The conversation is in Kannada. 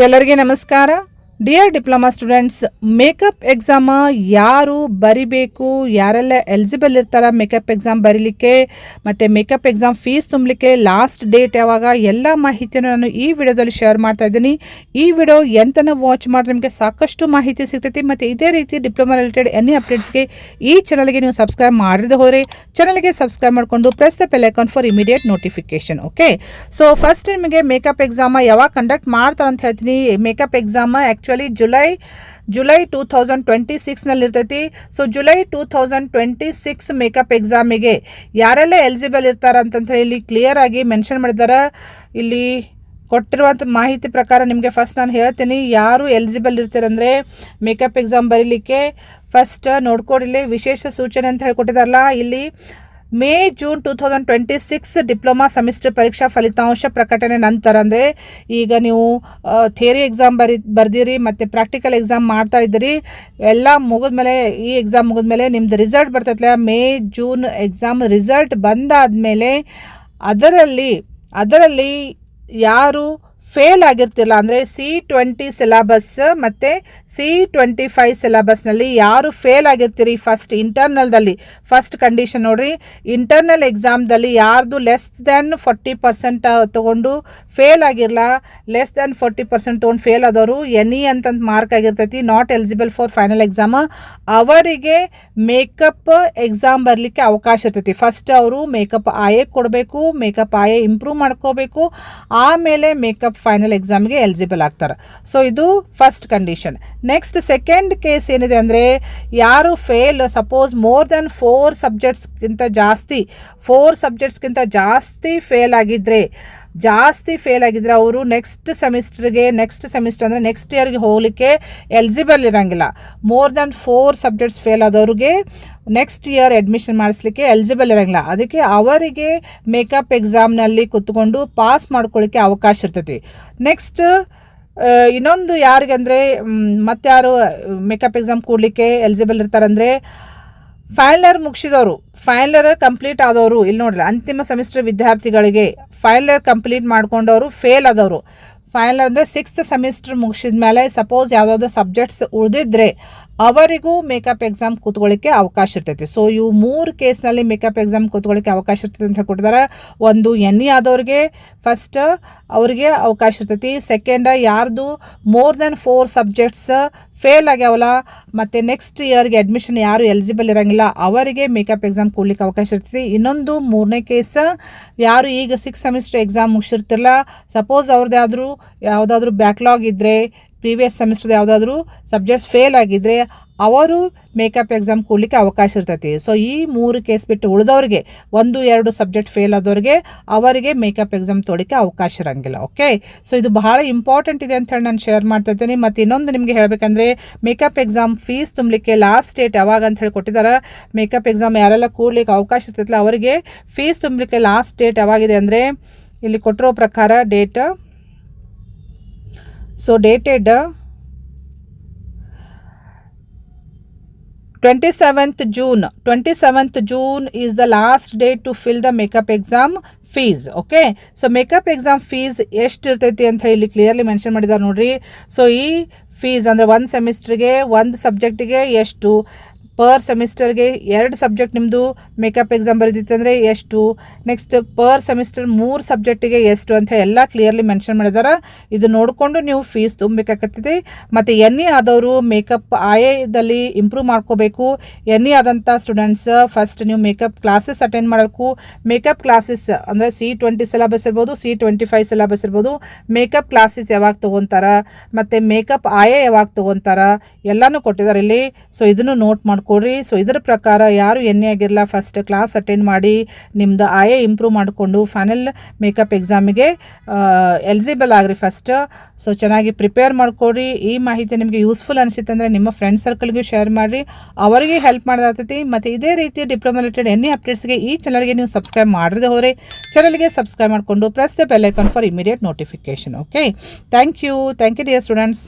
ಎಲ್ಲರಿಗೆ ನಮಸ್ಕಾರ. Dear diploma students, makeup exam ಯಾರು ಬರಿಬೇಕು, ಯಾರೆಲ್ಲ ಎಲಿಜಿಬಲ್ ಇರ್ತಾರೆ ಮೇಕಪ್ ಎಕ್ಸಾಮ್ ಬರೀಲಿಕ್ಕೆ, ಮತ್ತು ಮೇಕಪ್ ಎಕ್ಸಾಮ್ ಫೀಸ್ ತುಂಬಲಿಕ್ಕೆ ಲಾಸ್ಟ್ ಡೇಟ್ ಯಾವಾಗ, ಎಲ್ಲ ಮಾಹಿತಿಯನ್ನು ನಾನು ಈ ವಿಡಿಯೋದಲ್ಲಿ ಶೇರ್ ಮಾಡ್ತಾ ಇದ್ದೀನಿ. ಈ ವಿಡಿಯೋ ಎಂತನ ವಾಚ್ ಮಾಡಿ ನಿಮಗೆ ಸಾಕಷ್ಟು ಮಾಹಿತಿ ಸಿಗ್ತೈತಿ. ಮತ್ತು ಇದೇ ರೀತಿ ಡಿಪ್ಲೊಮಾ ರಿಲೇಟೆಡ್ ಎನಿ ಅಪ್ಡೇಟ್ಸ್ಗೆ ಈ ಚಾನಲ್ಗೆ ನೀವು ಸಬ್ಸ್ಕ್ರೈಬ್ ಮಾಡಿದ ಹೋದರೆ ಚಾನಲ್ಗೆ ಸಬ್ಸ್ಕ್ರೈಬ್ ಮಾಡಿಕೊಂಡು press the bell icon for immediate notification. Okay, so first ನಿಮಗೆ ಮೇಕಪ್ ಎಕ್ಸಾಮ ಯಾವಾಗ ಕಂಡಕ್ಟ್ ಮಾಡ್ತಾರೆ ಅಂತ ಹೇಳ್ತೀನಿ. ಮೇಕಪ್ ಎಕ್ಸಾಮ್ ಆ್ಯಕ್ಚುಲಿ ಜುಲೈ 2026 ಇರ್ತೈತಿ. ಸೊ ಜುಲೈ 2026 ಮೇಕಪ್ ಎಕ್ಸಾಮಿಗೆ ಯಾರೆಲ್ಲ ಎಲಿಜಿಬಲ್ ಇರ್ತಾರೆ ಅಂತಂತ ಇಲ್ಲಿ ಕ್ಲಿಯರ್ ಆಗಿ ಮೆನ್ಷನ್ ಮಾಡಿದ್ದಾರೆ. ಇಲ್ಲಿ ಕೊಟ್ಟಿರುವಂಥ ಮಾಹಿತಿ ಪ್ರಕಾರ ನಿಮಗೆ ಫಸ್ಟ್ ನಾನು ಹೇಳ್ತೀನಿ ಯಾರು ಎಲಿಜಿಬಲ್ ಇರ್ತೀರಂದರೆ ಮೇಕಪ್ ಎಕ್ಸಾಮ್ ಬರೀಲಿಕ್ಕೆ. ಫಸ್ಟ್ ನೋಡ್ಕೊಡಿಲ್ಲಿ ವಿಶೇಷ ಸೂಚನೆ ಅಂತ ಹೇಳ್ಕೊಟ್ಟಿದಾರಲ್ಲ, ಇಲ್ಲಿ ಮೇ ಜೂನ್ 2026 ಡಿಪ್ಲೊಮಾ ಸೆಮಿಸ್ಟರ್ ಪರೀಕ್ಷಾ ಫಲಿತಾಂಶ ಪ್ರಕಟಣೆ ನಂತರ, ಅಂದರೆ ಈಗ ನೀವು ಥಿಯರಿ ಎಕ್ಸಾಮ್ ಬರ್ದಿರಿ ಮತ್ತು ಪ್ರಾಕ್ಟಿಕಲ್ ಎಕ್ಸಾಮ್ ಮಾಡ್ತಾ ಇದ್ದೀರಿ, ಎಲ್ಲ ಮುಗಿದ್ಮೇಲೆ ಈ ಎಕ್ಸಾಮ್ ಮುಗಿದ್ಮೇಲೆ ನಿಮ್ದು ರಿಸಲ್ಟ್ ಬರ್ತೈತಲ್ಲ, ಮೇ ಜೂನ್ ಎಕ್ಸಾಮ್ ರಿಸಲ್ಟ್ ಬಂದಾದಮೇಲೆ ಅದರಲ್ಲಿ ಯಾರು ಫೇಲ್ ಆಗಿರ್ತಿಲ್ಲ, ಅಂದರೆ C20 ಸಿಲೆಬಸ್ ಮತ್ತು C25 ಸಿಲೆಬಸ್ನಲ್ಲಿ ಯಾರು ಫೇಲ್ ಆಗಿರ್ತೀರಿ, ಫಸ್ಟ್ ಇಂಟರ್ನಲ್ದಲ್ಲಿ ಫಸ್ಟ್ ಕಂಡೀಷನ್ ನೋಡಿರಿ, ಇಂಟರ್ನಲ್ ಎಕ್ಸಾಮ್ದಲ್ಲಿ ಯಾರ್ದು ಲೆಸ್ ದ್ಯಾನ್ 40% ತೊಗೊಂಡು ಫೇಲ್ ಆಗಿರಲ್ಲ, ಲೆಸ್ ದ್ಯಾನ್ 40% ತೊಗೊಂಡು ಫೇಲ್ ಆದವರು ಎನಿ ಅಂತಂದು ಮಾರ್ಕ್ ಆಗಿರ್ತೈತಿ, not eligible for final exam, ಅವರಿಗೆ ಮೇಕಪ್ ಎಕ್ಸಾಮ್ ಬರಲಿಕ್ಕೆ ಅವಕಾಶ ಇರ್ತೈತಿ. ಫಸ್ಟ್ ಅವರು ಮೇಕಪ್ ಆಯೇ ಕೊಡಬೇಕು, ಮೇಕಪ್ ಆಯೇ ಇಂಪ್ರೂವ್ ಮಾಡ್ಕೋಬೇಕು, ಆಮೇಲೆ ಮೇಕಪ್ ಫೈನಲ್ ಎಕ್ಸಾಮ್ಗೆ ಎಲಿಜಿಬಲ್ ಆಗ್ತಾರೆ. ಸೊ ಇದು first condition. Next second case ಏನಿದೆ ಅಂದರೆ ಯಾರು ಫೇಲ್, ಸಪೋಸ್ ಮೋರ್ ದೆನ್ 4 ಸಬ್ಜೆಕ್ಟ್ಸ್ಗಿಂತ ಜಾಸ್ತಿ ಫೇಲ್ ಆಗಿದ್ರೆ ಅವರು ನೆಕ್ಸ್ಟ್ ಸೆಮಿಸ್ಟರ್ ಅಂದರೆ ನೆಕ್ಸ್ಟ್ ಇಯರ್ಗೆ ಹೋಗಲಿಕ್ಕೆ ಎಲಿಜಿಬಲ್ ಇರೋಂಗಿಲ್ಲ. ಮೋರ್ ದೆನ್ 4 ಸಬ್ಜೆಕ್ಟ್ಸ್ ಫೇಲ್ ಆದವ್ರಿಗೆ ನೆಕ್ಸ್ಟ್ ಇಯರ್ ಅಡ್ಮಿಷನ್ ಮಾಡಿಸ್ಲಿಕ್ಕೆ ಎಲಿಜಿಬಲ್ ಇರೋಂಗಿಲ್ಲ. ಅದಕ್ಕೆ ಅವರಿಗೆ ಮೇಕಪ್ ಎಕ್ಸಾಮ್ನಲ್ಲಿ ಕೂತ್ಕೊಂಡು ಪಾಸ್ ಮಾಡ್ಕೊಳ್ಳಿಕ್ಕೆ ಅವಕಾಶ ಇರ್ತೈತಿ. ನೆಕ್ಸ್ಟ್ ಇನ್ನೊಂದು ಯಾರಿಗಂದರೆ ಮತ್ತಾರು ಮೇಕಪ್ ಎಕ್ಸಾಮ್ ಕೂಡಲಿಕ್ಕೆ ಎಲಿಜಿಬಲ್ ಇರ್ತಾರಂದರೆ ಫೈನಲ್ ಇಯರ್ ಕಂಪ್ಲೀಟ್ ಆದವರು. ಇಲ್ಲಿ ನೋಡ್ರಿ, ಅಂತಿಮ ಸೆಮಿಸ್ಟರ್ ವಿದ್ಯಾರ್ಥಿಗಳಿಗೆ ಫೈನಲ್ ಇಯರ್ ಕಂಪ್ಲೀಟ್ ಮಾಡ್ಕೊಂಡವರು ಫೇಲ್ ಆದವರು, ಫೈನಲ್ ಅಂದರೆ 6th ಸೆಮಿಸ್ಟರ್ ಮುಗಿಸಿದ ಮೇಲೆ ಸಪೋಸ್ ಯಾವುದಾದ್ರು ಸಬ್ಜೆಕ್ಟ್ಸ್ ಉಳಿದಿದ್ರೆ ಅವರಿಗೂ ಮೇಕಪ್ ಎಕ್ಸಾಮ್ ಕೂತ್ಕೊಳ್ಳಿಕ್ಕೆ ಅವಕಾಶ ಇರ್ತೈತಿ. ಸೊ ಇವು 3 ಕೇಸ್ನಲ್ಲಿ ಮೇಕಪ್ ಎಕ್ಸಾಮ್ ಕೂತ್ಕೊಳ್ಳಿಕ್ಕೆ ಅವಕಾಶ ಇರ್ತೈತಿ ಅಂತ ಹೇಳ್ಕೊಟ್ಟಿದ್ದಾರೆ. ಒಂದು NE ಆದವ್ರಿಗೆ ಫಸ್ಟ್ ಅವ್ರಿಗೆ ಅವಕಾಶ ಇರ್ತೈತಿ. ಸೆಕೆಂಡ್ ಯಾರ್ದು ಮೋರ್ ದೆನ್ 4 ಸಬ್ಜೆಕ್ಟ್ಸ್ ಫೇಲ್ ಆಗ್ಯಾವಲ್ಲ ಮತ್ತು ನೆಕ್ಸ್ಟ್ ಇಯರ್ಗೆ ಅಡ್ಮಿಷನ್ ಯಾರು ಎಲಿಜಿಬಲ್ ಇರೋಂಗಿಲ್ಲ ಅವರಿಗೆ ಮೇಕಪ್ ಎಕ್ಸಾಮ್ ಕೊಡ್ಲಿಕ್ಕೆ ಅವಕಾಶ ಇರ್ತೈತಿ. ಇನ್ನೊಂದು 3ನೇ ಕೇಸ್ ಯಾರು ಈಗ 6th ಸೆಮಿಸ್ಟರ್ ಎಕ್ಸಾಮ್ ಮುಗಿಸಿರ್ತಿರಲ್ಲ, ಸಪೋಸ್ ಅವ್ರದ್ದು ಯಾವುದಾದ್ರೂ ಬ್ಯಾಕ್ಲಾಗ್ ಇದ್ದರೆ, ಪ್ರೀವಿಯಸ್ ಸೆಮಿಸ್ಟರ್ ಯಾವುದಾದ್ರೂ ಸಬ್ಜೆಕ್ಟ್ಸ್ ಫೇಲ್ ಆಗಿದ್ದರೆ ಅವರು ಮೇಕಪ್ ಎಕ್ಸಾಮ್ ಕೊಡಲಿಕ್ಕೆ ಅವಕಾಶ ಇರ್ತೈತಿ. ಸೊ ಈ 3 ಕೇಸ್ ಬಿಟ್ಟು ಉಳಿದವ್ರಿಗೆ 1-2 ಸಬ್ಜೆಕ್ಟ್ ಫೇಲ್ ಆದವ್ರಿಗೆ ಅವರಿಗೆ ಮೇಕಪ್ ಎಕ್ಸಾಮ್ ತೊಗೊಳಿಕ್ಕೆ ಅವಕಾಶ ಇರೋಂಗಿಲ್ಲ. ಓಕೆ, ಸೊ ಇದು ಬಹಳ ಇಂಪಾರ್ಟೆಂಟ್ ಇದೆ ಅಂತ ಹೇಳಿ ನಾನು ಶೇರ್ ಮಾಡ್ತಾ ಇದ್ದೀನಿ. ಮತ್ತು ಇನ್ನೊಂದು ನಿಮಗೆ ಹೇಳಬೇಕಂದ್ರೆ ಮೇಕಪ್ ಎಕ್ಸಾಮ್ ಫೀಸ್ ತುಂಬಲಿಕ್ಕೆ ಲಾಸ್ಟ್ ಡೇಟ್ ಯಾವಾಗ ಅಂತ ಹೇಳಿ ಕೊಟ್ಟಿದ್ದಾರೆ. ಮೇಕಪ್ ಎಕ್ಸಾಮ್ ಯಾರೆಲ್ಲ ಕೂಡ್ಲಿಕ್ಕೆ ಅವಕಾಶ ಇರ್ತೈತಿಲ್ಲ ಅವರಿಗೆ ಫೀಸ್ ತುಂಬಲಿಕ್ಕೆ ಲಾಸ್ಟ್ ಡೇಟ್ ಯಾವಾಗಿದೆ ಅಂದರೆ ಇಲ್ಲಿ ಕೊಟ್ಟಿರೋ ಪ್ರಕಾರ date, so dated 27th June is the last date to fill the makeup exam fees. Okay, so makeup exam fees ಎಷ್ಟು ಇರ್ತೈತಿ ಅಂತ ಹೇಳಿ ಕ್ಲಿಯರ್ಲಿ ಮೆನ್ಷನ್ ಮಾಡಿದ್ದಾರೆ ನೋಡ್ರಿ. ಸೊ ಈ ಫೀಸ್ ಅಂದರೆ 1 ಸೆಮಿಸ್ಟ್ರಿಗೆ 1 ಸಬ್ಜೆಕ್ಟಿಗೆ ಎಷ್ಟು, ಪರ್ ಸೆಮಿಸ್ಟರ್ಗೆ 2 ಸಬ್ಜೆಕ್ಟ್ ನಿಮ್ಮದು ಮೇಕಪ್ ಎಕ್ಸಾಮ್ ಬರೆದಿತ್ತಂದರೆ ಎಷ್ಟು, ನೆಕ್ಸ್ಟ್ ಪರ್ ಸೆಮಿಸ್ಟರ್ 3 ಸಬ್ಜೆಕ್ಟಿಗೆ ಎಷ್ಟು ಅಂತ ಎಲ್ಲ ಕ್ಲಿಯರ್ಲಿ ಮೆನ್ಷನ್ ಮಾಡಿದ್ದಾರೆ. ಇದು ನೋಡಿಕೊಂಡು ನೀವು ಫೀಸ್ ತುಂಬಬೇಕಾಗ್ತೈತಿ. ಮತ್ತು NE ಆದವರು ಮೇಕಪ್ ಆಯದಲ್ಲಿ ಇಂಪ್ರೂವ್ ಮಾಡ್ಕೋಬೇಕು. NE ಆದಂಥ ಸ್ಟೂಡೆಂಟ್ಸ್ ಫಸ್ಟ್ ನೀವು ಮೇಕಪ್ ಕ್ಲಾಸಸ್ ಅಟೆಂಡ್ ಮಾಡಬೇಕು. ಮೇಕಪ್ ಕ್ಲಾಸಸ್ ಅಂದರೆ C20 ಸಿಲೆಬಸ್ ಇರ್ಬೋದು, C25 ಸಿಲೆಬಸ್ ಇರ್ಬೋದು. ಮೇಕಪ್ ಕ್ಲಾಸಸ್ ಯಾವಾಗ ತೊಗೊತಾರೆ ಮತ್ತು ಮೇಕಪ್ ಯಾವಾಗ ತೊಗೊತಾರೆ ಎಲ್ಲನೂ ಕೊಟ್ಟಿದ್ದಾರೆ ಇಲ್ಲಿ. ಸೊ ಇದನ್ನು ನೋಟ್ ಮಾಡ್ಕೊಡ್ರಿ. ಸೊ ಇದರ ಪ್ರಕಾರ ಯಾರು NE ಆಗಿರಲ್ಲ ಫಸ್ಟ್ ಕ್ಲಾಸ್ ಅಟೆಂಡ್ ಮಾಡಿ ನಿಮ್ದು ಇಂಪ್ರೂವ್ ಮಾಡಿಕೊಂಡು ಫೈನಲ್ ಮೇಕಪ್ ಎಕ್ಸಾಮಿಗೆ ಎಲಿಜಿಬಲ್ ಆಗ್ರಿ ಫಸ್ಟ್. ಸೊ ಚೆನ್ನಾಗಿ ಪ್ರಿಪೇರ್ ಮಾಡ್ಕೊಡ್ರಿ. ಈ ಮಾಹಿತಿ ನಿಮಗೆ ಯೂಸ್ಫುಲ್ ಅನಿಸುತ್ತೆ ಅಂದರೆ ನಿಮ್ಮ ಫ್ರೆಂಡ್ ಸರ್ಕಲ್ಗೆ ಶೇರ್ ಮಾಡಿರಿ, ಅವರಿಗೆ ಹೆಲ್ಪ್ ಮಾಡೋದಾಗ್ತೈತಿ. ಮತ್ತು ಇದೇ ರೀತಿ ಡಿಪ್ಲೊಮಾ ರಿಲೇಟೆಡ್ NE ಅಪ್ಡೇಟ್ಸ್ಗೆ ಈ ಚಾನಲ್ಗೆ ನೀವು ಸಬ್ಸ್ಕ್ರೈಬ್ ಮಾಡದೆ ಹೋದರೆ ಚಾನಲ್ಗೆ ಸಬ್ಸ್ಕ್ರೈಬ್ ಮಾಡಿಕೊಂಡು press the bell icon for immediate notification. Okay, thank you dear students.